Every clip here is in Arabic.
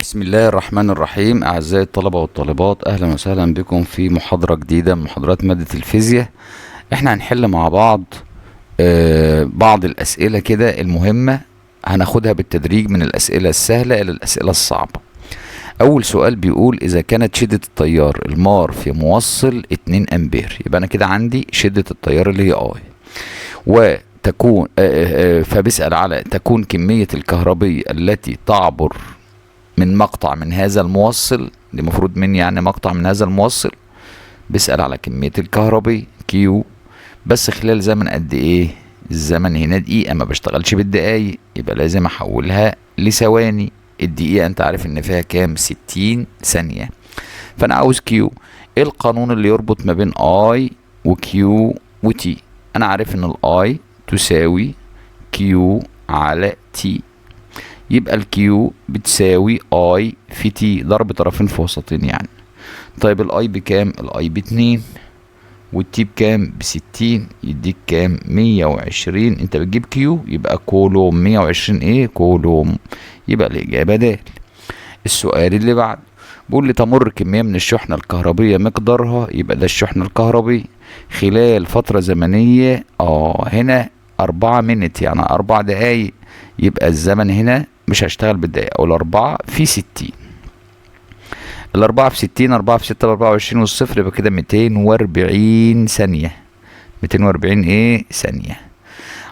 بسم الله الرحمن الرحيم. أعزائي الطلبة والطالبات، أهلا وسهلا بكم في محاضرة جديدة من محاضرات مادة الفيزياء. احنا هنحل مع بعض بعض الأسئلة كده المهمة، هناخدها بالتدريج من الأسئلة السهلة إلى الأسئلة الصعبة. أول سؤال بيقول: إذا كانت شدة التيار المار في موصل 2 أمبير، يبقى أنا كده عندي شدة التيار اللي هي I، وتكون فبيسأل على تكون كمية الكهربية التي تعبر من مقطع من هذا الموصل، دي مفروض مني يعني مقطع من هذا الموصل. بيسأل على كمية الكهربية كيو، بس خلال زمن قد ايه؟ الزمن هنا دقيقة، ما بشتغلش بالدقايق، يبقى لازم احولها لثواني. الدقيقة انت عارف ان فيها كام؟ 60 ثانية. فانا عاوز كيو. ايه القانون اللي يربط ما بين اي وكيو وتي؟ انا عارف ان الاي تساوي كيو على تي، يبقى الكيو بتساوي اي في تي، ضرب طرفين في وسطين يعني. طيب الاي بكام؟ الاي ب2، والتي بكام؟ ب60، يديك كام؟ 120. انت بتجيب كيو يبقى كولوم، 120 ايه؟ كولوم، يبقى الاجابه د. السؤال اللي بعد بيقول لي: تمر كميه من الشحنه الكهربيه مقدارها، يبقى ده الشحنه الكهربيه، خلال فتره زمنيه هنا 4 منت، يعني 4 دقايق، يبقى الزمن هنا مش هشتغل بالدقايق، او الاربعة في 60. الاربعة في 60، 4 في 6 ب24، والصفر يبقى كده 240 ثانية. 240 ايه؟ ثانية.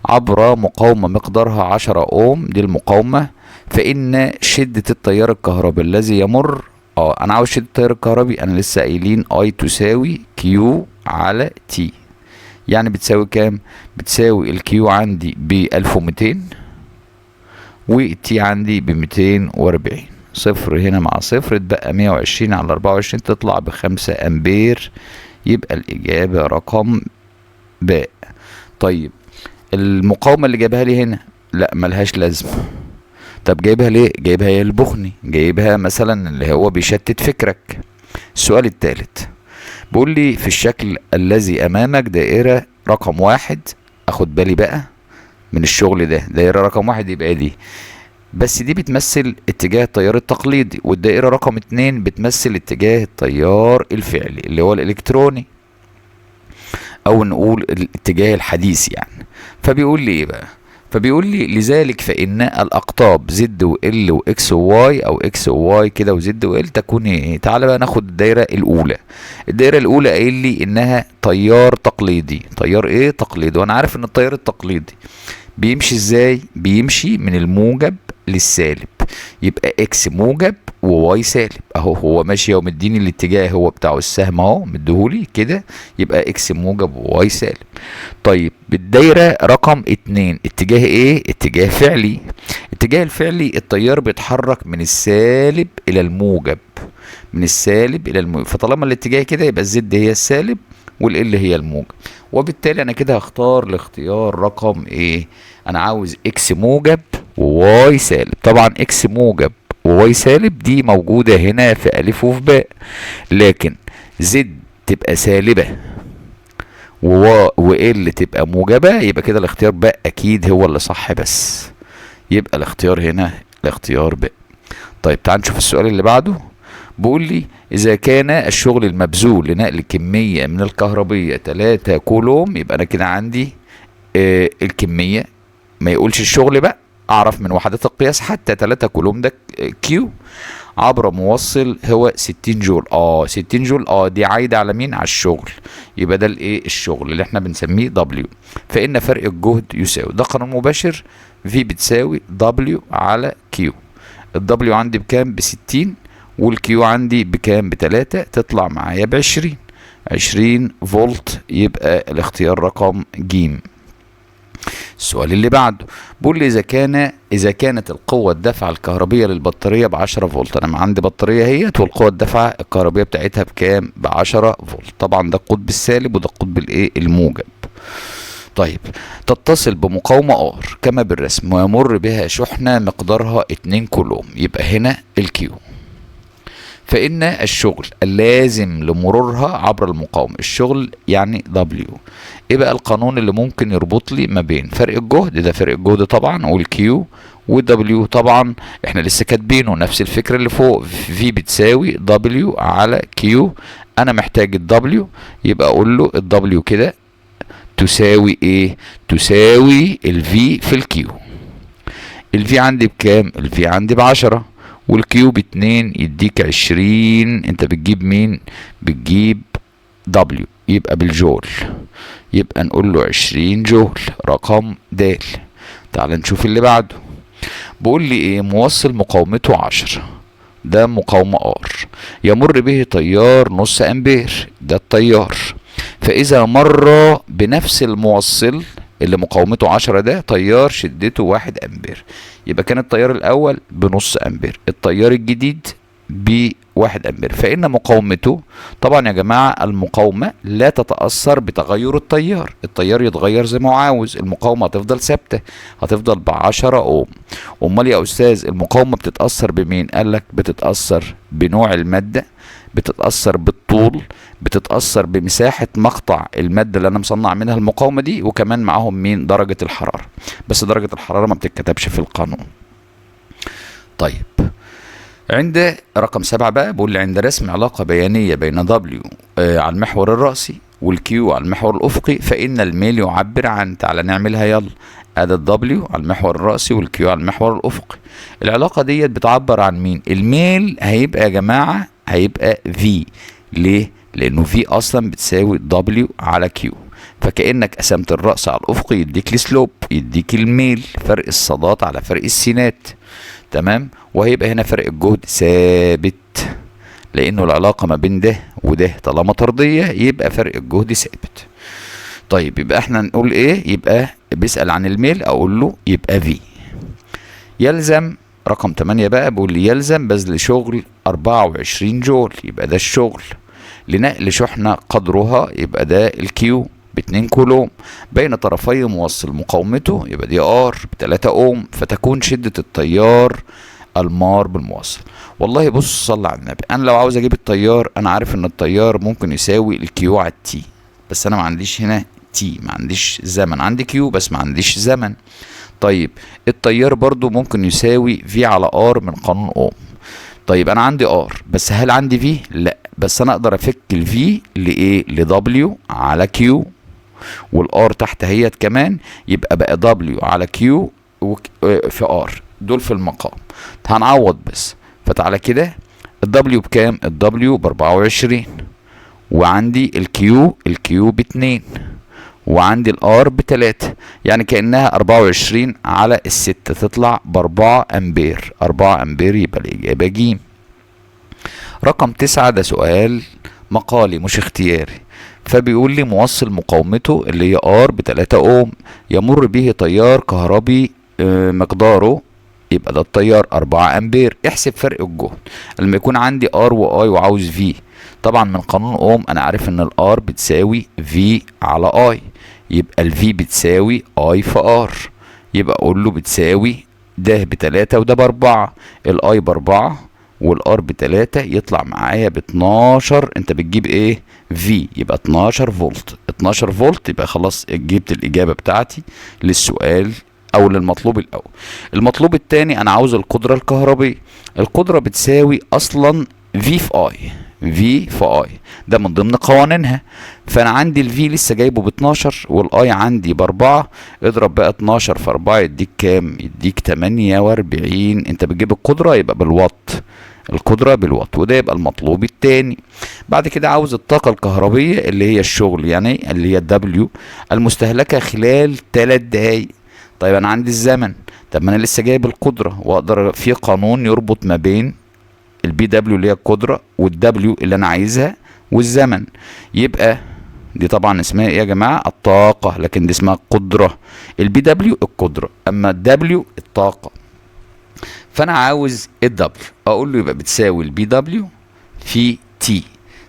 عبر مقاومة مقدارها 10 اوم، دي المقاومة، فإن شدة التيار الكهربي الذي يمر، أنا عاوز شدة التيار الكهربي، أنا لسه قايلين أي تساوي كيو على تي، يعني بتساوي كام؟ بتساوي الكيو عندي ب 1200 والتي عندي ب 240. صفر هنا مع صفر اتبقى 120 على 24، تطلع ب5 امبير، يبقى الاجابه رقم ب. طيب المقاومه اللي جايبها لي هنا لا ملهاش لازمه. طب جايبها ليه؟ جايبها هي البخني، جايبها مثلا اللي هو بيشتت فكرك. السؤال الثالث بيقول لي: في الشكل الذي امامك دائره رقم 1، اخد بالي بقى من الشغل ده، دائرة رقم 1 يبقى دي، بس دي بتمثل اتجاه التيار التقليدي، والدائرة رقم 2 بتمثل اتجاه التيار الفعلي اللي هو الالكتروني، او نقول الاتجاه الحديث يعني. فبيقول لي ايه بقى؟ فبيقول لي: لذلك فإن الأقطاب زد وال وإكس وواي، أو إكس وواي كده وزد وال، تكون إيه؟ تعالى بقى ناخد الدايرة الأولى. الدايرة الأولى قايل لي إنها تيار تقليدي. تيار إيه؟ تقليدي. وأنا عارف إن التيار التقليدي بيمشي إزاي؟ بيمشي من الموجب للسالب، يبقى إكس موجب وواي سالب. اهو هو ماشي، هو مديني الاتجاه هو بتاعه السهم اهو مديهولي كده، يبقى اكس موجب وواي سالب. طيب بالدايره رقم 2 اتجاه ايه؟ اتجاه فعلي. اتجاه الفعلي التيار بيتحرك من السالب الى الموجب، من السالب الى الموجب، فطالما الاتجاه كده يبقى الزد هي السالب والال هي الموجب، وبالتالي انا كده هختار الاختيار رقم ايه؟ انا عاوز اكس موجب وواي سالب. طبعا اكس موجب وواي سالب دي موجودة هنا في ألف وفي باء، لكن زد تبقى سالبة وال تبقى موجبة، يبقى كده الاختيار باء أكيد هو اللي صح، بس يبقى الاختيار هنا الاختيار باء. طيب تعال نشوف السؤال اللي بعده. بيقول لي: إذا كان الشغل المبذول لنقل كمية من الكهربية 3 كولوم، يبقى أنا كده عندي الكمية، ما يقولش الشغل بقى، اعرف من وحدات القياس حتى 3 كولوم ده كيو، عبر موصل هو 60 جول. 60 جول دي عايده على مين؟ على الشغل، يبقى ده الايه؟ الشغل اللي احنا بنسميه دبليو. فان فرق الجهد يساوي، ده قانون مباشر، في بتساوي دبليو على كيو. الدبليو عندي بكام؟ ب60، والكيو عندي بكام؟ ب3، تطلع معايا ب20، 20 فولت، يبقى الاختيار رقم ج. السؤال اللي بعده بيقول لي: إذا كانت القوة الدافعة الكهربية للبطارية ب10 فولت، أنا عندي بطارية اهيت، والقوة الدافعة الكهربية بتاعتها بكام؟ ب10 فولت. طبعا ده القطب السالب وده القطب الايه؟ الموجب. طيب تتصل بمقاومة ار كما بالرسم، ويمر بها شحنة مقدارها 2 كولوم، يبقى هنا الكيو. فإن الشغل اللازم لمرورها عبر المقاومة، الشغل يعني دبليو. ايه بقى القانون اللي ممكن يربط لي ما بين فرق الجهد، ده فرق الجهد طبعا، والكيو والدبليو طبعا احنا لسه كاتبينه نفس الفكره اللي فوق، في بتساوي دبليو على كيو. انا محتاج الدبليو، يبقى اقول له الدبليو كده تساوي ايه؟ تساوي الفي في الكيو. الفي عندي بكام؟ الفي عندي ب10، والكيو ب2 يديك 20. انت بتجيب مين؟ بتجيب دبليو، يبقى بالجول. يبقى نقول له 20 جول، رقم د. تعال نشوف اللي بعده. بقول لي ايه؟ موصل مقاومته 10، ده مقاومة ار، يمر به تيار نص امبير، ده التيار. فاذا مر بنفس الموصل اللي مقاومته 10 ده تيار شدته 1 امبير، يبقى كان التيار الاول بنص امبير، التيار الجديد ب1 امبير. فان مقاومته، طبعا يا جماعه المقاومه لا تتاثر بتغير التيار، التيار يتغير زي ما هو عاوز، المقاومه هتفضل ثابته، هتفضل ب10 اوم. امال يا استاذ المقاومه بتتاثر بمين؟ قال لك بتتاثر بنوع الماده، بتتاثر بالطول، بتتاثر بمساحه مقطع الماده اللي انا مصنع منها المقاومه دي، وكمان معاهم مين؟ درجه الحراره. بس درجه الحراره ما بتتكتبش في القانون. طيب عند رقم 7 بقى بقول لي عند رسم علاقة بيانية بين دبليو على المحور الرأسي والكيو على المحور الأفقي، فإن الميل يعبر عن، تعالى نعملها يلا. ادي الدبليو على المحور الرأسي والكيو على المحور الأفقي. العلاقة ديت بتعبر عن مين؟ الميل هيبقى يا جماعة هيبقى في. ليه؟ لأنه في أصلا بتساوي دبليو على كيو، فكأنك قسمت الرأس على الأفقي يديك السلوب، يديك الميل، فرق الصادات على فرق السينات. تمام. وهيبقى هنا فرق الجهد ثابت، لانه العلاقه ما بين ده وده طالما طرديه يبقى فرق الجهد ثابت. طيب يبقى احنا نقول ايه؟ يبقى بيسأل عن الميل، اقول له يبقى في. يلزم رقم 8 بقى بيقول لي يلزم بذل شغل 24 جول، يبقى ده الشغل لنقل شحنه قدرها، يبقى ده الكيو ب2 كولوم بين طرفي موصل مقاومته، يبقى دي ار ب3 اوم، فتكون شدة التيار المار بالموصل. والله بص صلى على النبي، انا لو عاوز اجيب التيار، انا عارف ان التيار ممكن يساوي الكيو على التي، بس انا ما عنديش هنا تي، ما عنديش زمن، عندي كيو بس ما عنديش زمن. طيب التيار برضو ممكن يساوي في على ار من قانون اوم. طيب انا عندي ار، بس هل عندي في؟ لا، بس انا اقدر افك الفي لايه؟ لدبليو على كيو، والار تحت هيت كمان، يبقى بقى دبليو على كيو في ار، دول في المقام. هنعوض بس. فتعالى كده الدبليو بكام؟ الدبليو ب24، وعندي الكيو ب2، وعندي الار ب3، يعني كأنها 24 على ال6 تطلع ب4 امبير، 4 امبير، يبقى الإجابة ج. رقم 9 ده سؤال مقالي مش اختياري، فبيقول لي موصل مقاومته اللي هي ار ب3 اوم، يمر به تيار كهربي مقداره، يبقى ده التيار 4 امبير. احسب فرق الجهد لما يكون عندي ار واي وعاوز في. طبعا من قانون اوم انا عارف ان الار بتساوي في على اي، يبقى الفي بتساوي اي في ار، يبقى اقول له بتساوي ده ب3 وده ب4، الاي ب4 والار ب3، يطلع معايا ب12. انت بتجيب ايه؟ في، يبقى 12 فولت. 12 فولت يبقى خلاص جبت الاجابه بتاعتي للسؤال او للمطلوب الاول. المطلوب الثاني انا عاوز القدره الكهربيه. القدره بتساوي اصلا في في اي، في في اي ده من ضمن قوانينها. فانا عندي الفي لسه جايبه ب12 والاي عندي ب4، اضرب بقى 12 في 4 يديك كام؟ يديك 48. انت بتجيب القدره يبقى بالوات، القدرة بالوات، وده يبقى المطلوب الثاني. بعد كده عاوز الطاقة الكهربية اللي هي الشغل، يعني اللي هي الدبليو المستهلكة خلال 3 دقايق. طيب انا عندي الزمن، طب ما انا لسه جايب القدرة، واقدر في قانون يربط ما بين البي دبليو اللي هي القدرة والدبليو اللي انا عايزها والزمن. يبقى دي طبعا اسمها ايه يا جماعة؟ الطاقة، لكن دي اسمها القدرة. البي دبليو القدرة، اما الدبليو الطاقة. فانا عاوز الدبليو، اقول له يبقى بتساوي البي دبليو في تي.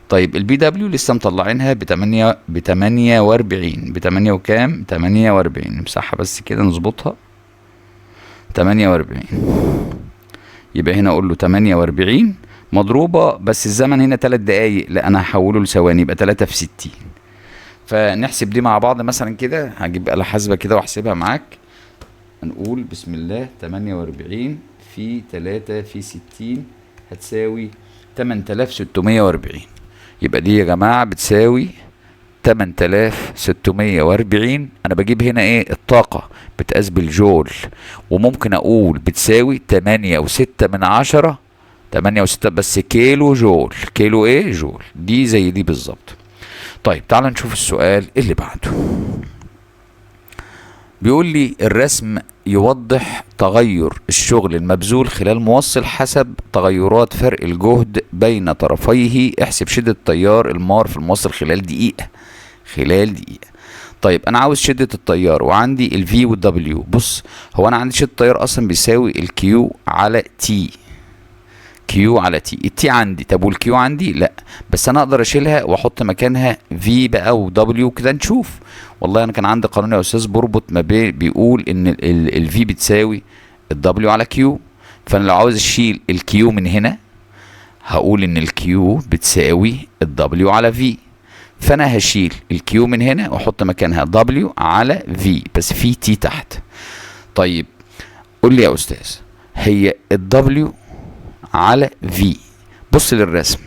طيب البي دبليو لسه مطلعينها ب 48 ب 8 وكام؟ 48. نمسحها بس كده نظبطها 48. يبقى هنا اقول له 48 مضروبه، بس الزمن هنا 3 دقايق، لا انا هحوله لثواني، يبقى 3 في 60. فنحسب دي مع بعض مثلا كده، هجيب آلة حاسبة كده واحسبها معاك. هنقول بسم الله 48 في 3 في 60 هتساوي 8640. يبقى دي يا جماعة بتساوي 8640. انا بجيب هنا ايه؟ الطاقة بتقاس بالجول، وممكن اقول بتساوي 8.6 8.6 بس كيلو جول. كيلو ايه؟ جول. دي زي دي بالظبط. طيب تعال نشوف السؤال اللي بعده. بيقول لي الرسم يوضح تغير الشغل المبذول خلال موصل حسب تغيرات فرق الجهد بين طرفيه. احسب شدة التيار المار في الموصل خلال دقيقة. خلال دقيقة. طيب انا عاوز شدة التيار وعندي الفي والدبليو. بص، هو انا عندي شدة التيار اصلا بيساوي الكيو على تي. كيو على تي. التي عندي، طب والكيو عندي لا، بس انا اقدر اشيلها واحط مكانها في بقى ودبليو كده نشوف. والله انا كان عندي قانون يا استاذ بربط ما بين، بيقول ان الفي بتساوي الدبليو على كيو. فانا لو عاوز اشيل الكيو من هنا هقول ان الكيو بتساوي الدبليو على في. فانا هشيل الكيو من هنا واحط مكانها دبليو على في، بس في تي تحت. طيب قول لي يا استاذ، هي الدبليو على في، بص للرسم،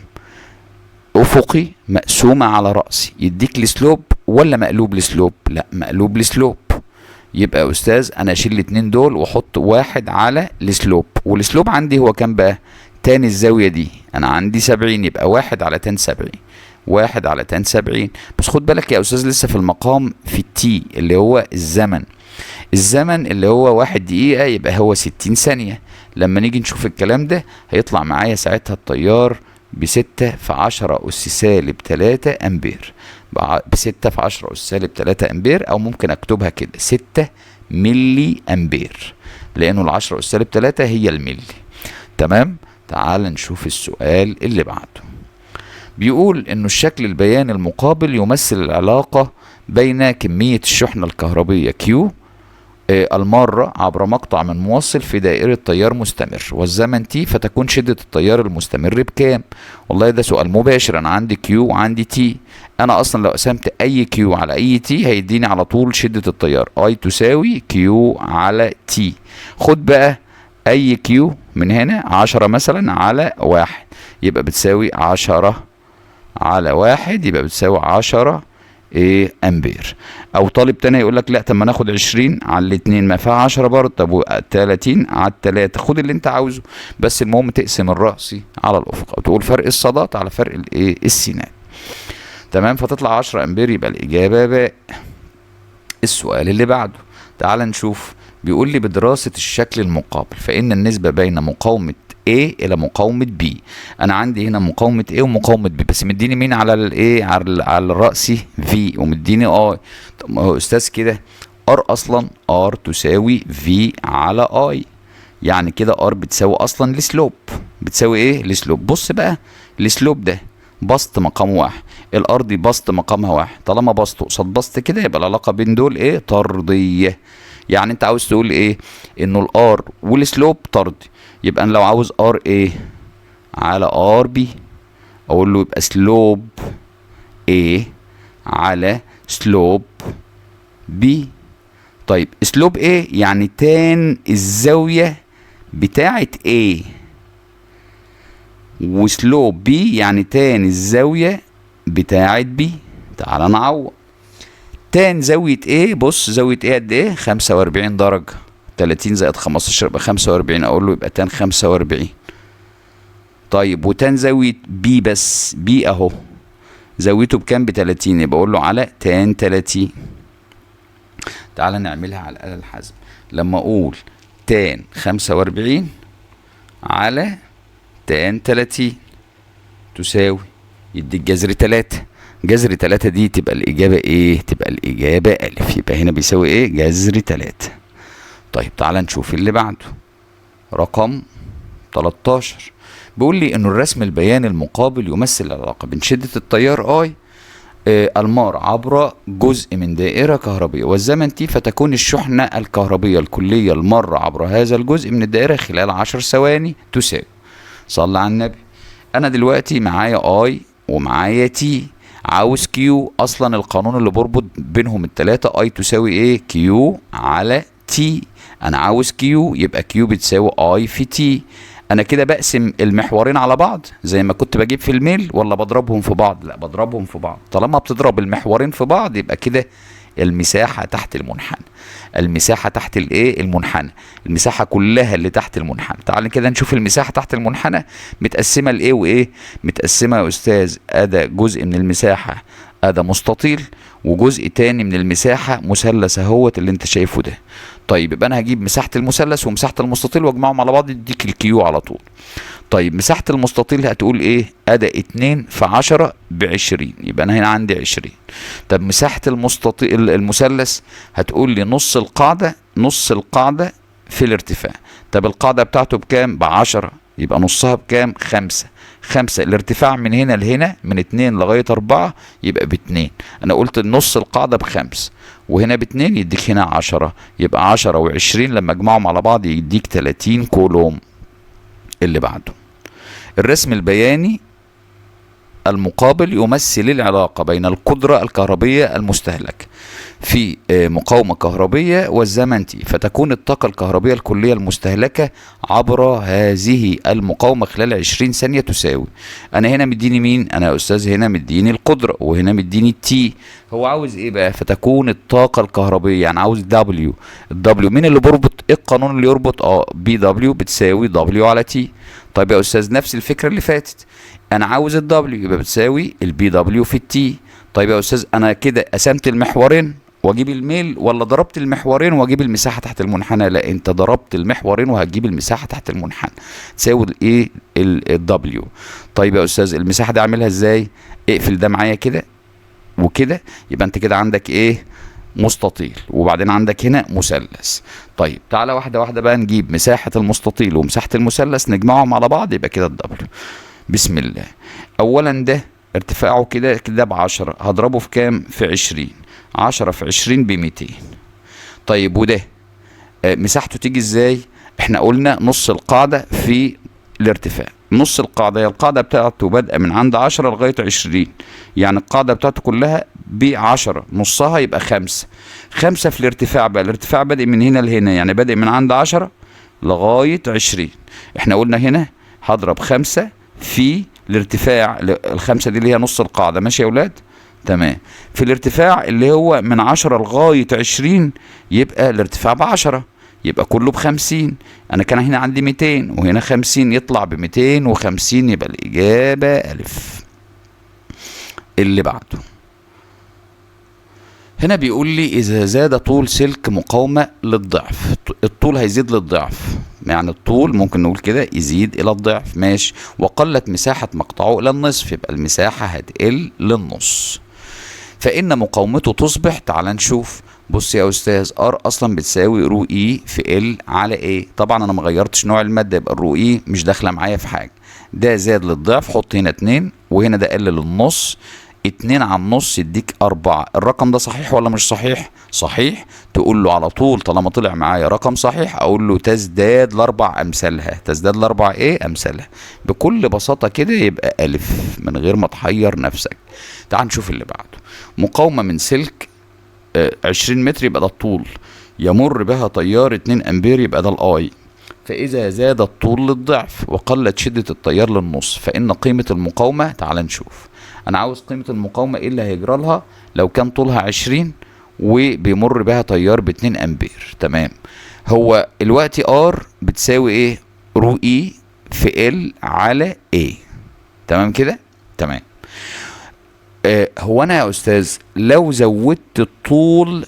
افقي مقسومه على راسي يديك السلوب ولا مقلوب السلوب؟ لا مقلوب السلوب. يبقى يا استاذ انا اشيل الاتنين دول واحط واحد على السلوب، والسلوب عندي هو كام بقى؟ تاني الزاويه دي انا عندي 70، يبقى واحد على تان 70. واحد على تان 70. بس خد بالك يا استاذ لسه في المقام في التي اللي هو الزمن. الزمن اللي هو 1 دقيقة يبقى هو 60 ثانية. لما نيجي نشوف الكلام ده هيطلع معايا ساعتها التيار ب6 في 10 أس سالب 3 أمبير. ب6 في 10 أس سالب 3 أمبير، أو ممكن أكتبها كده 6 ملي أمبير، لأنه ال10 أس سالب 3 هي الملي. تمام. تعال نشوف السؤال اللي بعده. بيقول إنه الشكل البياني المقابل يمثل العلاقة بين كمية الشحنة الكهربية Q المارة عبر مقطع من موصل في دائرة تيار مستمر والزمن T، فتكون شدة التيار المستمر بكام؟ والله ده سؤال مباشر. أنا عندي Q وعندي T. أنا أصلا لو قسمت أي Q على أي T هيديني على طول شدة التيار I تساوي Q على T. خد بقى أي Q من هنا 10 مثلا على 1، يبقى بتساوي 10 على 1، يبقى بتساوي 10 امبير. او طالب تاني يقول لك لا، طب ما ناخد 20 على الاثنين ما فيها 10 برضه، طب 30 على 3. خد اللي انت عاوزه، بس المهم تقسم الرأسي على الافق، او تقول فرق الصادات على فرق السينات. تمام. فتطلع 10 امبير. يبقى الاجابه باء. السؤال اللي بعده تعال نشوف. بيقول لي بدراسة الشكل المقابل فإن النسبة بين مقاومة A إلى مقاومة B. أنا عندي هنا مقاومة A ومقاومة B، بس مديني مين على الإيه؟ على الرأسي V، ومديني I. طب ما هو أستاذ كده R أصلا R تساوي V على I، يعني كده R بتساوي أصلا السلوب. بتساوي إيه؟ السلوب. بص بقى، السلوب ده بسط مقامه 1، الأرض بسط مقامها 1. طالما بسط قصاد بسط كده يبقى العلاقة بين دول إيه؟ طردية. يعني انت عاوز تقول ايه؟ انه الار والسلوب طردي. يبقى انا لو عاوز ار ايه على ار بي اقول له يبقى سلوب ايه على سلوب بي. طيب سلوب ايه يعني تان الزاوية بتاعة ايه، وسلوب بي يعني تان الزاوية بتاعة بي. تعال نعوض. تان زاوية ايه؟ بص زاوية ايه قد ايه؟ 45 درجة. 30 زائد 15 يبقى 45. اقول له يبقى تان 45. طيب وتان زاوية بي، بس بي اهو زاويته بكام؟ ب30، يبقى اقول له على تان 30. تعال نعملها على الآلة الحاسبة. لما اقول تان 45 على تان 30 تساوي، يديك جذر 3. جذر 3 دي تبقى الإجابة إيه؟ تبقى الإجابة ألف. يبقى هنا بيساوي إيه؟ جذر 3. طيب تعال نشوف اللي بعده. رقم 13 بيقول لي إنه الرسم البياني المقابل يمثل العلاقة بين شدة التيار I المار عبر جزء من دائرة كهربية والزمن T، فتكون الشحنة الكهربية الكلية المارة عبر هذا الجزء من الدائرة خلال 10 ثواني تساوي. صلى على النبي. أنا دلوقتي معايا I ومعايا T، عاوز كيو. اصلا القانون اللي بربط بينهم التلاتة اي تساوي ايه؟ كيو على تي. انا عاوز كيو، يبقى كيو بتساوي اي في تي. انا كده بقسم المحورين على بعض زي ما كنت بجيب في الميل، ولا بضربهم في بعض؟ لا، بضربهم في بعض. طالما بتضرب المحورين في بعض يبقى كده المساحة تحت المنحنى. المساحة تحت الايه؟ المنحنى. المساحة كلها اللي تحت المنحنى. تعال كده نشوف المساحة تحت المنحنى متقسمة لايه وايه. متقسمة يا استاذ، ادى جزء من المساحة ادى مستطيل، وجزء تاني من المساحة مثلث اهوت اللي انت شايفه ده. طيب يبقى انا هجيب مساحة المثلث ومساحة المستطيل واجمعهم على بعض يديك الكيو على طول. طيب مساحة المستطيل هتقول ايه؟ ادى 2 في 10 ب20، يبقى انا هنا عندي 20. طب مساحة المستطيل المثلث هتقول لي نص القاعدة، نص القاعدة في الارتفاع. طب القاعدة بتاعته بكام؟ ب10، يبقى نصها بكام؟ 5. 5 الارتفاع من هنا لهنا من 2 لغاية 4 يبقى ب2. انا قلت نص القاعدة ب5 وهنا ب2 يديك هنا 10، يبقى 10 و20 لما اجمعهم على بعض يديك 30 كولوم. اللي بعده الرسم البياني المقابل يمثل العلاقة بين القدرة الكهربية المستهلكة في مقاومة كهربية والزمن تي، فتكون الطاقة الكهربية الكلية المستهلكة عبر هذه المقاومة خلال 20 ثانية تساوي. أنا هنا مديني مين؟ أنا يا أستاذ هنا مديني القدرة وهنا مديني التي. هو عاوز إيه بقى؟ فتكون الطاقة الكهربية، يعني عاوز دبليو. الدبليو مين اللي بيربط؟ إيه القانون اللي يربط؟ بي دبليو بتساوي دبليو على تي. طيب يا أستاذ نفس الفكرة اللي فاتت، أنا عاوز الدبليو يبقى بتساوي البي دبليو في التي. طيب يا أستاذ أنا كده قسمت المحورين واجيب الميل، ولا ضربت المحورين واجيب المساحه تحت المنحنى؟ لا، انت ضربت المحورين وهتجيب المساحه تحت المنحنى تساوي الايه؟ الدبليو. طيب يا استاذ المساحه دي اعملها ازاي؟ اقفل ده معايا كده وكده، يبقى انت كده عندك ايه؟ مستطيل، وبعدين عندك هنا مثلث. طيب تعالى واحده واحده بقى نجيب مساحه المستطيل ومساحه المثلث نجمعهم على بعض يبقى كده الدبليو. بسم الله. اولا ده ارتفاعه كده كده ب10، هضربه في كام؟ في 20. 10 في 20 ب200. طيب وده مساحته تيجي ازاي؟ احنا قلنا نص القاعدة في الارتفاع. نص القاعدة هي القاعدة بتاعته بادئة من عند 10 لغاية 20، يعني القاعدة بتاعته كلها ب10، نصها يبقى 5. 5 في الارتفاع بقى، الارتفاع بادئ من هنا لهنا، يعني بادئ من عند 10 لغاية 20. احنا قلنا هنا هضرب 5 في الارتفاع، الخمسة دي اللي هي نص القاعدة. ماشي يا ولاد؟ تمام. في الارتفاع اللي هو من 10 لغاية 20 يبقى الارتفاع ب10، يبقى كله ب50. أنا كان هنا عندي 200 وهنا 50، يطلع ب250، يبقى الإجابة ألف. اللي بعده هنا بيقول لي إذا زاد طول سلك مقاومة للضعف، الطول هيزيد للضعف، يعني الطول ممكن نقول كده يزيد إلى الضعف. ماشي. وقلت مساحة مقطعه إلى النصف، يبقى المساحة هتقل للنص، فإن مقاومته تصبح، تعال نشوف. بص يا أستاذ، R أصلا بتساوي رو إي في ال على إيه. طبعا أنا مغيرتش نوع المادة، يبقى الرو إي مش داخلة معايا في حاجة. ده زاد للضعف، حط هنا 2، وهنا ده قل للنص. 2 على النص يديك 4. الرقم ده صحيح ولا مش صحيح؟ صحيح. تقول له على طول طالما طلع معايا رقم صحيح أقول له تزداد ل4 أمثالها. تزداد ل4 إيه؟ أمثالها. بكل بساطة كده يبقى ألف من غير ما تحير نفسك. تعال نشوف اللي بعده. مقاومة من سلك 20 متر يبقى ده الطول، يمر بها تيار 2 أمبير يبقى ده الآي. فإذا زاد الطول للضعف وقلت شدة التيار للنص فإن قيمة المقاومة، تعال نشوف. أنا عاوز قيمة المقاومة إيه اللي هيجرى لها لو كان طولها 20 وبيمر بها تيار ب2 أمبير. تمام. هو الوقت R بتساوي إيه؟ رو إي في ال على إيه. تمام كده؟ تمام. هو أنا يا أستاذ لو زودت الطول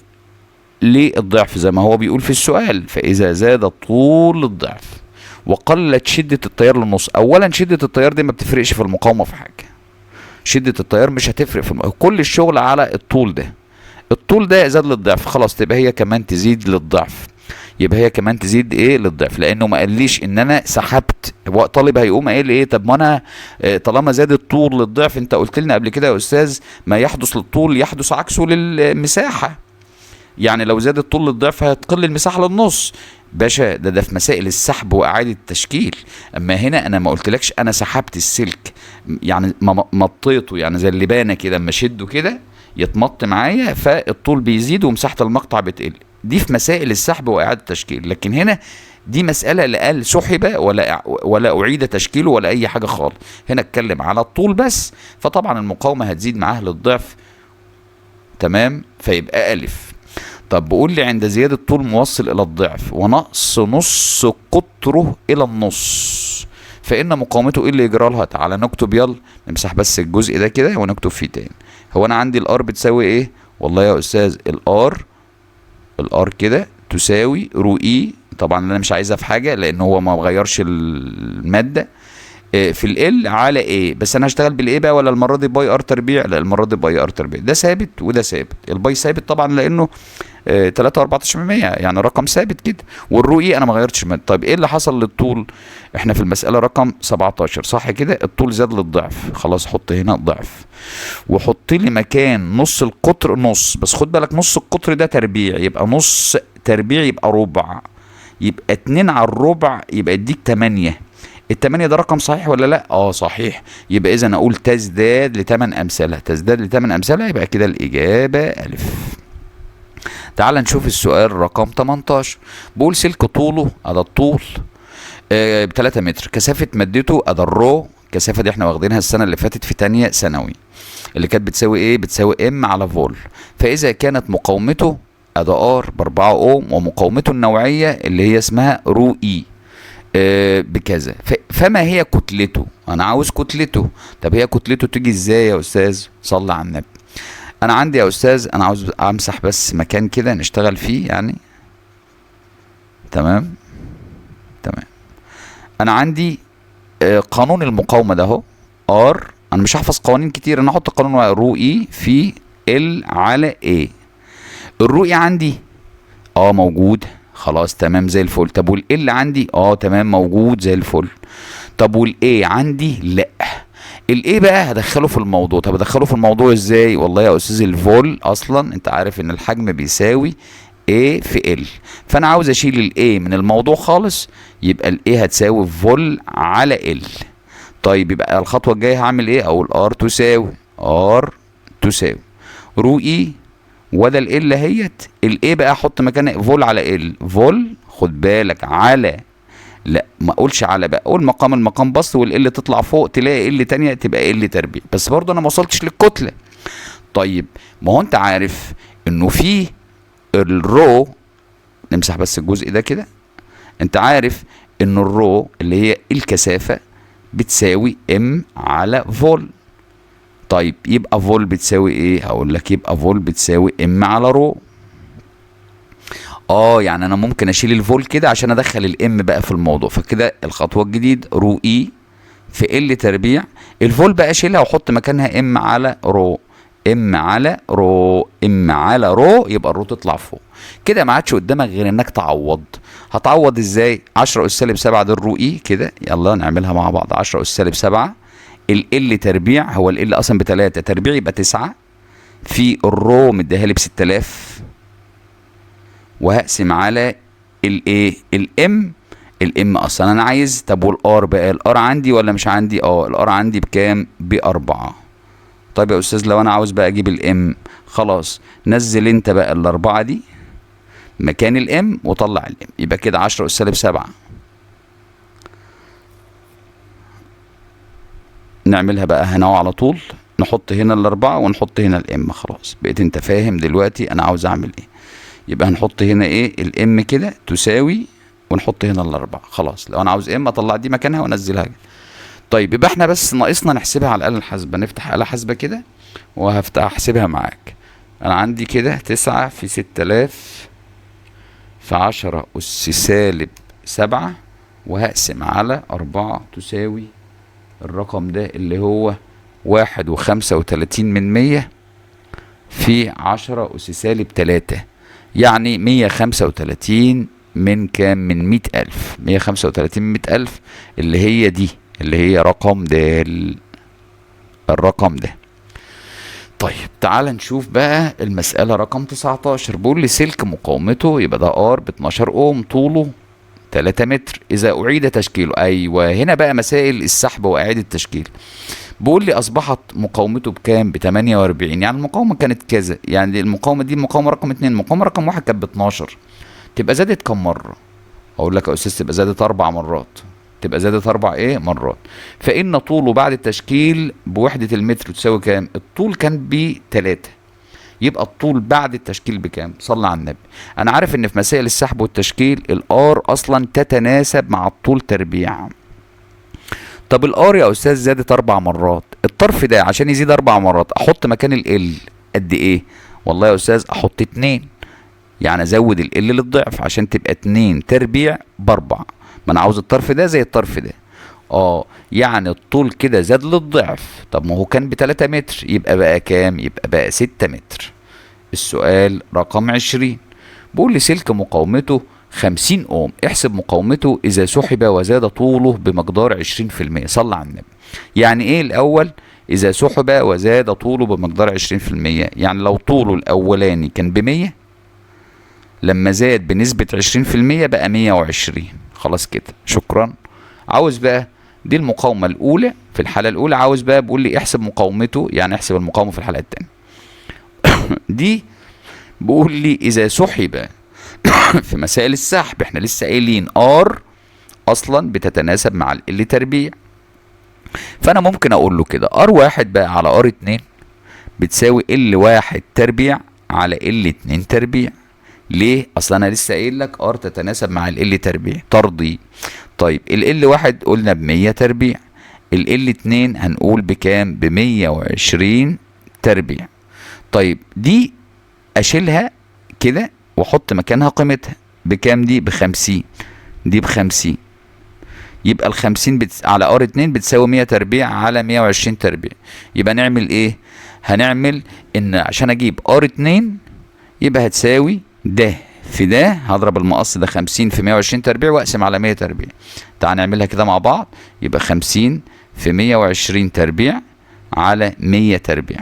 للضعف زي ما هو بيقول في السؤال، فإذا زاد طول الضعف وقلت شدة التيار للنص، أولا شدة التيار دي ما بتفرقش في المقاومة في حاجة. شدة التيار مش هتفرق في كل الشغل على الطول ده. الطول ده زاد للضعف، خلاص تبقى هي كمان تزيد للضعف، يبقى هي كمان تزيد ايه؟ للضعف، لانه ما قاليش ان انا سحبت. طالب هيقوم قايل ايه؟ طب ما انا طالما زاد الطول للضعف، انت قلت لنا قبل كده يا استاذ ما يحدث للطول يحدث عكسه للمساحة، يعني لو زاد الطول للضعف هتقل المساحة للنص. باشا ده في مسائل السحب واعادة التشكيل، اما هنا انا ما قلتلكش انا سحبت السلك، يعني مطيته، يعني زي اللبانة كده اما شده كده يتمط معايا فالطول بيزيد ومساحة المقطع بتقل. دي في مسائل السحب واعاده التشكيل، لكن هنا دي مساله لا قال سحب ولا اعيد تشكيله ولا اي حاجه خالص. هنا اتكلم على الطول بس، فطبعا المقاومه هتزيد معاه للضعف. تمام، فيبقى الف. طب بقول لي عند زياده طول موصل الى الضعف ونقص نص قطره الى النص فان مقاومته ايه اللي يجرى لها؟ تعالى نكتب، يلا نمسح بس الجزء ده كده ونكتب فيه تاني. هو انا عندي الار بتساوي ايه؟ والله يا استاذ الار كده تساوي رو اي، طبعا انا مش عايزها في حاجه لان هو ما غيرش الماده، في ال على ايه. بس انا هشتغل بالايه بقى ولا المره دي باي ار تربيع؟ لا المره دي باي ار تربيع. ده ثابت وده ثابت. الباي ثابت طبعا لانه 3.14%، يعني رقم ثابت كده، والرو اي انا ما غيرتش الماده. طيب ايه اللي حصل للطول؟ احنا في المساله رقم 17 صح كده؟ الطول زاد للضعف، خلاص حط هنا ضعف وحط لي مكان نص القطر نص، بس خد بالك نص القطر ده تربيع، يبقى نص تربيع يبقى ربع، يبقى 2 على الربع يبقى يديك 8. التمانية ده رقم صحيح ولا لا؟ صحيح. يبقى اذا اقول تزداد ل8 امثالها، تزداد ل8 امثالها، يبقى كده الاجابه الف. تعال نشوف السؤال رقم 18. بقول سلك طوله ادى الطول ب 3 متر، كثافه مادته ادى الرو، الكثافه دي احنا واخدينها السنه اللي فاتت في تانية ثانوي، اللي كانت بتساوي ايه؟ بتساوي ام على فول. فاذا كانت مقاومته ادى ار ب 4 اوم ومقاومته النوعيه اللي هي اسمها رو اي بكذا، فما هي كتلته؟ انا عاوز كتلته. طب هي كتلته تيجي ازاي يا استاذ؟ صلى على النبي. انا عندي يا استاذ، انا عاوز امسح بس مكان كده نشتغل فيه يعني. تمام. انا عندي قانون المقاومه ده اهو ار، انا مش هحفظ قوانين كتير، انا هحط قانون رو اي في ال على ايه. الرو اي عندي موجود، خلاص تمام زي الفل. طب والال عندي تمام موجود زي الفل. طب والايه عندي؟ لا. الايه بقى هدخله في الموضوع. طب ادخله في الموضوع ازاي؟ والله يا استاذ الفول اصلا انت عارف ان الحجم بيساوي A في ال، فانا عاوز اشيل الايه من الموضوع خالص، يبقى الايه هتساوي فول على ال. طيب يبقى الخطوه الجايه هعمل ايه؟ اقول ار تساوي رو اي وده ال اهيت، الايه بقى احط مكانها فول على ال. فول خد بالك على، لا ما اقولش على بقى، اقول المقام بسط والال تطلع فوق تلاقي ال تانية تبقى ال تربيع، بس برضه انا ما وصلتش للكتله. طيب ما هو انت عارف انه في الرو، نمسح بس الجزء ده كده، انت عارف ان الرو اللي هي الكثافه بتساوي ام على فول. طيب يبقى فول بتساوي ايه؟ هقول لك يبقى فول بتساوي ام على رو. يعني انا ممكن اشيل الفول كده عشان ادخل الام بقى في الموضوع، فكده الخطوه الجديده رو اي في ال تربيع، الفول بقى اشيلها واحط مكانها ام على رو، ام على رو، يبقى الرو تطلع فوق كده. ما عادش قدامك غير انك تعوض. هتعوض ازاي؟ 10 اس سالب 7 ده الرو اي كده، يلا نعملها مع بعض. 10 اس سالب 7 ال تربيع، هو ال اصلا ب3 تربيع يبقى 9 في الرو مديها لي ب 6000، وهقسم على الايه؟ الام اصلا انا عايز. طب والار بقى؟ الار عندي ولا مش عندي؟ الار عندي بكام؟ ب4. طيب يا استاذ لو انا عاوز بقى اجيب الام، خلاص نزل انت بقى ال4 دي مكان الام وطلع الام، يبقى كده 10 اس سالب 7. نعملها بقى هنا على طول، نحط هنا ال4 ونحط هنا الام. خلاص بقيت انت فاهم دلوقتي انا عاوز اعمل ايه. يبقى هنحط هنا ايه؟ الام كده تساوي، ونحط هنا ال4. خلاص لو انا عاوز ام اطلع دي مكانها وانزلها. طيب يبقى احنا بس ناقصنا نحسبها على الآلة الحاسبة. نفتح آلة حاسبة كده وهفتح احسبها معاك. انا عندي كده 9 في 6000 في 10 أس سالب 7، وهقسم على 4 تساوي الرقم ده اللي هو 1.35 في 10 أس سالب 3، يعني 135 من كام؟ من 100,000. 135 من 100,000 اللي هي دي، اللي هي رقم ده، الرقم ده. طيب تعال نشوف بقى المسألة رقم 19. بيقول لي سلك مقاومته يبقى ده ار ب 12 اوم، طوله 3 متر، إذا أعيد تشكيله. أيوه هنا بقى مسائل السحب وإعادة التشكيل. بيقول لي اصبحت مقاومته بكام؟ ب 48. يعني المقاومه كانت كذا، يعني المقاومه دي المقاومه رقم 2، المقاومه رقم 1 كانت ب 12، تبقى زادت كم مره؟ اقول لك يا استاذ تبقى زادت 4 مرات. تبقى زادت 4 مرات. فان طوله بعد التشكيل بوحده المتر تساوي كام؟ الطول كان ب 3، يبقى الطول بعد التشكيل بكام؟ صلى على النبي. انا عارف ان في مسائل السحب والتشكيل الار اصلا تتناسب مع الطول تربيع. طب الار يا استاذ زادت 4 مرات، الطرف ده عشان يزيد 4 مرات احط مكان ال قد ايه؟ والله يا استاذ احط 2، يعني ازود ال للضعف عشان تبقى 2 تربيع ب4. ما انا عاوز الطرف ده زي الطرف ده. يعني الطول كده زاد للضعف. طب ما هو كان ب3 متر، يبقى بقى كام؟ يبقى بقى 6 متر. السؤال رقم 20 بيقول لي سلك مقاومته 50 اوم، احسب مقاومته اذا سحب وزاد طوله بمقدار 20%. صلى على النبي. يعني ايه الاول اذا سحب وزاد طوله بمقدار 20%؟ يعني لو طوله الاولاني كان ب100، لما زاد بنسبة 20% بقى 120. خلاص كده، شكرا. عاوز بقى دي المقاومة الأولى في الحالة الأولى، عاوز بقى بيقول لي احسب مقاومته، يعني احسب المقاومة في الحالة التانية. دي بيقول لي إذا سحب في مسائل السحب احنا لسه قايلين ار اصلا بتتناسب مع ال تربيع، فانا ممكن اقول له كده ار واحد بقى على ار 2 بتساوي ال واحد تربيع على ال 2 تربيع. ليه؟ اصل انا لسه قايل لك ار تتناسب مع ال تربيع ترضي. طيب ال واحد قلنا ب 100 تربيع، ال 2 هنقول بكام؟ ب 120 تربيع. طيب دي اشيلها كده واحط مكانها قيمتها بكام؟ دي ب50، دي ب50. يبقى ال50 على ار 2 بتساوي 100 تربيع على 120 تربيع. يبقى نعمل ايه؟ هنعمل ان عشان اجيب ار 2 يبقى هتساوي ده في ده، هضرب المقص ده 50 في 120 تربيع واقسم على 100 تربيع. تعال نعملها كده مع بعض. يبقى 50 في 120 تربيع على 100 تربيع.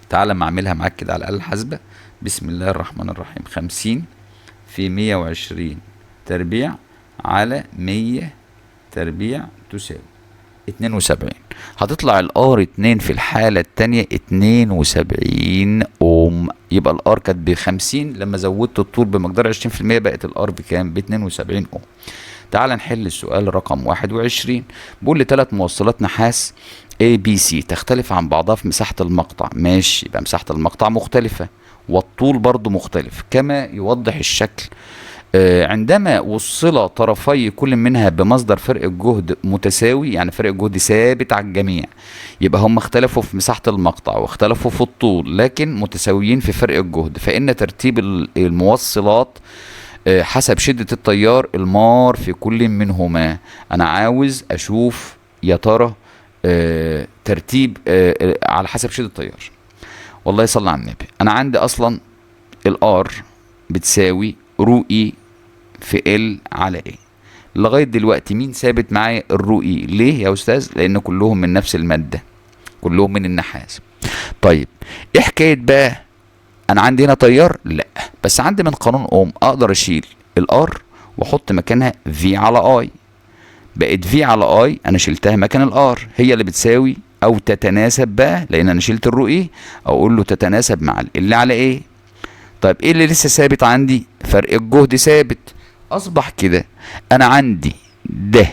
تعال لما اعملها معاك كده على الآلة الحاسبة. بسم الله الرحمن الرحيم. 50 في 120 تربيع على 100 تربيع تساوي 72. هتطلع الار 2 في الحالة التانية 72 اوم. يبقى الار كانت ب50، لما زودت الطول بمقدار 20% بقت الار بكام؟ ب 72 اوم. تعال نحل السؤال رقم 21. بيقول لي 3 موصلات نحاس A B C تختلف عن بعضها في مساحة المقطع. ماشي، يبقى مساحة المقطع مختلفة والطول برضو مختلف كما يوضح الشكل. عندما وصل طرفي كل منها بمصدر فرق الجهد متساوي، يعني فرق الجهد ثابت على الجميع، يبقى هم اختلفوا في مساحة المقطع واختلفوا في الطول لكن متساويين في فرق الجهد، فإن ترتيب الموصلات حسب شدة التيار المار في كل منهما. أنا عاوز أشوف يا ترى ترتيب على حسب شدة التيار. والله يصلي على النبي. أنا عندي أصلا الار بتساوي رو اي في ال على ايه. لغايه دلوقتي مين ثابت معايا؟ الرو اي. ليه يا استاذ؟ لان كلهم من نفس الماده، كلهم من النحاس. طيب ايه حكايه بقى؟ انا عندي هنا تيار؟ لا، بس عندي من قانون اوم اقدر اشيل الار واحط مكانها في على اي. بقت في على اي انا شلتها مكان الار، هي اللي بتساوي او تتناسب بقى، لان انا شلت الرو اي اقول له تتناسب مع ال على ايه. طيب ايه اللي لسه ثابت عندي؟ فرق الجهد ثابت. اصبح كده انا عندي ده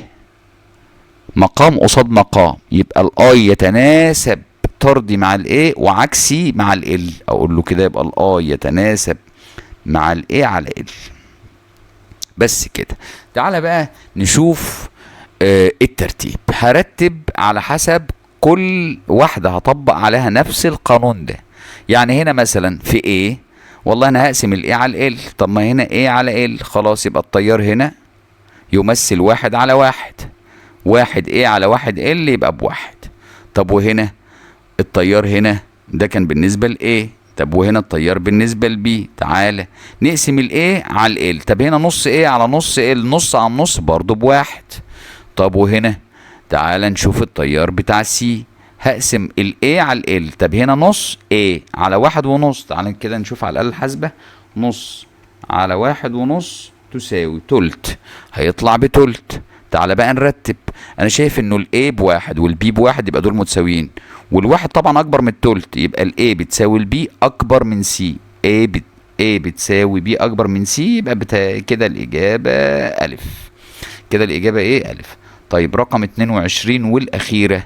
مقام قصاد مقام، يبقى الاي يتناسب طردي مع الايه وعكسي مع ال. اقول له كده يبقى الاي يتناسب مع الايه على ال. بس كده. تعالى بقى نشوف الترتيب. هرتب على حسب كل واحدة هطبق عليها نفس القانون ده. يعني هنا مثلا في ايه، والله انا هقسم الايه على ال. طب ما هنا ايه على ال، خلاص يبقى التيار هنا يمثل 1 على 1. 1 ايه على 1 ال يبقى بواحد. طب وهنا التيار هنا ده كان بالنسبة لايه، طب وهنا التيار بالنسبة لبي. تعالى نقسم الايه على ال. طب هنا نص ايه على نص ال، نص على نص برضو بواحد. طب وهنا تعالى نشوف التيار بتاع سي. هقسم الايه على ال. طب هنا نص ايه على 1.5. تعالى كده نشوف على الآلة الحاسبة. نص على 1.5 تساوي تلت، هيطلع بتلت. تعالى بقى نرتب. انا شايف انه الاي بواحد والبي بواحد، يبقى دول متساويين، والواحد طبعا اكبر من التلت، يبقى الاي بتساوي البي اكبر من سي. اي بتساوي بي اكبر من سي، يبقى كده الاجابه الف. كده الاجابه ايه؟ الف. طيب رقم 22 والاخيره،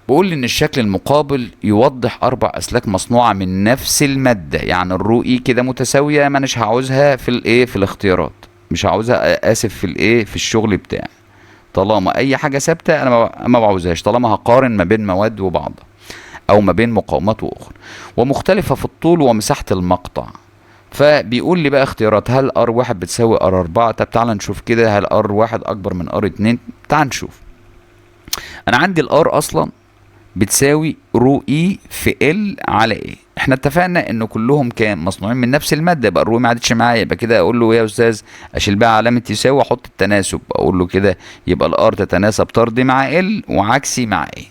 بقول ان الشكل المقابل يوضح 4 اسلاك مصنوعه من نفس الماده. يعني الرو اي كده متساويه، ما اناش هعوزها في الايه، في الاختيارات، مش عاوزها، اسف، في الايه، في الشغل بتاعي. طالما اي حاجه ثابته انا ما بعوزهاش، طالما هقارن ما بين مواد وبعضها او ما بين مقاومات واخرى، ومختلفه في الطول ومساحه المقطع. فبيقول لي بقى اختيارات، هل ار واحد بتساوي ار 4؟ طب تعالى نشوف كده، هل ار واحد اكبر من ار 2؟ تعال نشوف. انا عندي الار اصلا بتساوي رو اي في ال على ايه. احنا اتفقنا ان كلهم كام؟ مصنوعين من نفس الماده، يبقى الرو ما عادتش معايا، يبقى كده اقول له يا استاذ اشيل بقى علامه يساوي واحط التناسب، اقول له كده يبقى الار تتناسب طردي مع ال وعكسي مع ايه.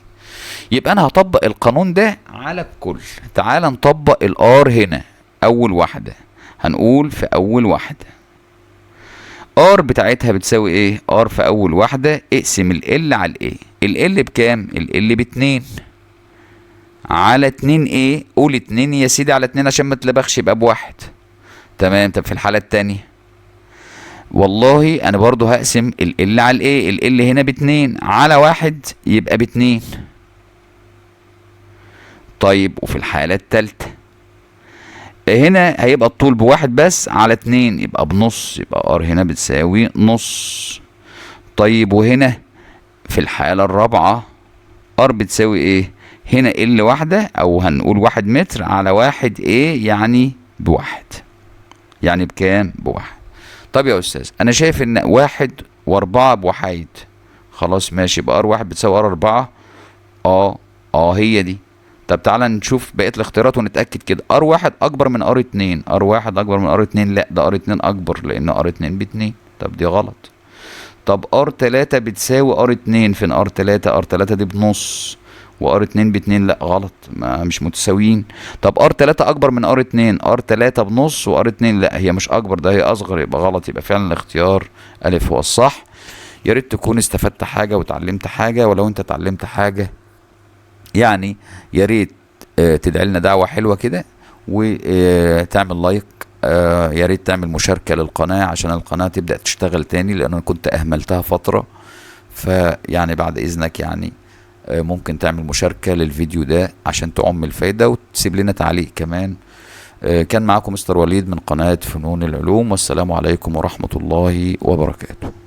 يبقى انا هطبق القانون ده على الكل. تعال نطبق الار هنا. اول واحده هنقول في اول واحده ار بتاعتها بتساوي ايه؟ ار في اول واحده اقسم ال على الايه. ال بكام؟ ال ب2 على 2 ايه، قول 2 يا سيدي على 2 عشان ما تلبخش، يبقى بواحد. تمام. طب في الحاله الثانيه والله انا برضو هقسم ال على الايه. ال هنا ب2 على 1 يبقى ب2. طيب وفي الحاله الثالثه هنا هيبقى الطول بواحد بس على 2 يبقى بنص، يبقى ار هنا بتساوي نص. طيب وهنا في الحالة الرابعة ار بتساوي ايه؟ هنا ال واحدة او هنقول 1 متر على 1 ايه، يعني بواحد. يعني بكام؟ بواحد. طب يا استاذ انا شايف ان 1 و4 بوحايد. خلاص ماشي، يبقى ار واحد بتساوي ار 4. هي دي. طب تعالى نشوف بقية الاختيارات ونتأكد كده. ار واحد اكبر من ار 2. ار واحد اكبر من ار 2؟ لا، ده ار 2 اكبر، لان ار 2 ب2. طب دي غلط. طب ار 3 بتساوي ار 2. فين ار 3؟ ار 3 دي بنص، وار 2 ب2. لا غلط، مش متساويين. طب ار 3 اكبر من ار 2. ار 3 بنص وار 2 لا، هي مش اكبر، ده هي اصغر، يبقى غلط. يبقى فعلا الاختيار الف هو الصح. يا ريت تكون استفدت حاجة وتعلمت حاجة، ولو انت اتعلمت حاجة يعني يا ريت تدعي لنا دعوة حلوة كده، وتعمل لايك. يا ريت تعمل مشاركة للقناة عشان القناة تبدأ تشتغل تاني، لأن أنا كنت أهملتها فترة. فيعني بعد إذنك يعني ممكن تعمل مشاركة للفيديو ده عشان تعم الفايدة، وتسيب لنا تعليق كمان. كان معاكم مستر وليد من قناة فنون العلوم، والسلام عليكم ورحمة الله وبركاته.